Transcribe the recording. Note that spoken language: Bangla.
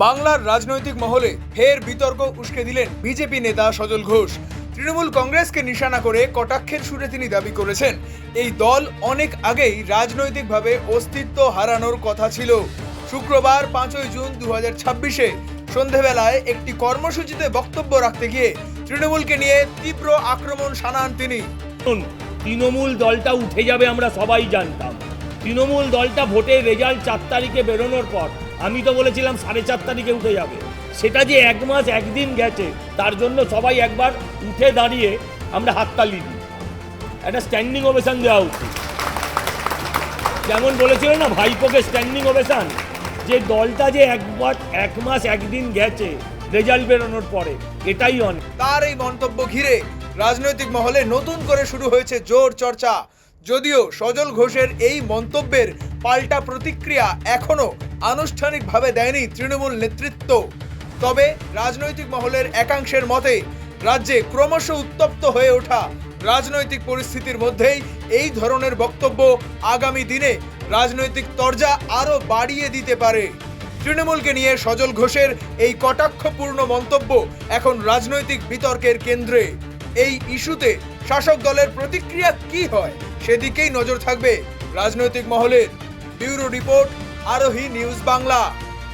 বাংলার রাজনৈতিক মহলে ফের বিতর্ক উস্কে দিলেন বিজেপি নেতা সজল ঘোষ। তৃণমূল কংগ্রেসকে নিশানা করে কটাক্ষের সুরে তিনি দাবি করেছেন, এই দল অনেক আগেই রাজনৈতিকভাবে অস্তিত্ব হারানোর কথা ছিল। শুক্রবার 5ই জুন 2026-এ সন্ধেবেলায় একটি কর্মসূচিতে বক্তব্য রাখতে গিয়ে তৃণমূলকে নিয়ে তীব্র আক্রমণ শানান তিনি। তৃণমূল দলটা উঠে যাবে আমরা সবাই জানতাম। তৃণমূল দলটা ভোটের রেজাল্ট 4 তারিখে বেরোনোর পর আমি তো বলেছিলাম 4.5 তারিখে উঠে যাবে। সেটা যে 1 মাস 1 দিন গেছে, তার জন্য সবাই একবার উঠে দাঁড়িয়ে আমরা হাততালি দিই, একটা স্ট্যান্ডিং ওভেশন দেওয়া উচিত। যেমন বলেছিল না ভাইপোকে স্ট্যান্ডিং ওভেশন, যে দলটা যে 1 মাস 1 দিন গেছে রেজাল্ট বেরোনোর পরে, এটাই অনেক। তার এই মন্তব্য ঘিরে রাজনৈতিক মহলে নতুন করে শুরু হয়েছে জোর চর্চা। যদিও সজল ঘোষের এই মন্তব্যের পাল্টা প্রতিক্রিয়া এখনো আনুষ্ঠানিকভাবে দেয়নি তৃণমূল নেতৃত্ব, তবে রাজনৈতিক মহলের একাংশের মতে রাজ্যে ক্রমশ উত্তপ্ত হয়ে ওঠা রাজনৈতিক পরিস্থিতির মধ্যেই এই ধরনের বক্তব্য আগামী দিনে রাজনৈতিক তরজা আরো বাড়িয়ে দিতে পারে। তৃণমূলকে নিয়ে সজল ঘোষের এই কটাক্ষপূর্ণ মন্তব্য এখন রাজনৈতিক বিতর্কের কেন্দ্রে। এই ইস্যুতে শাসক দলের প্রতিক্রিয়া কি হয় সেদিকেই নজর থাকবে রাজনৈতিক মহলের। ব্যুরো রিপোর্ট, আরোহী নিউজ বাংলা।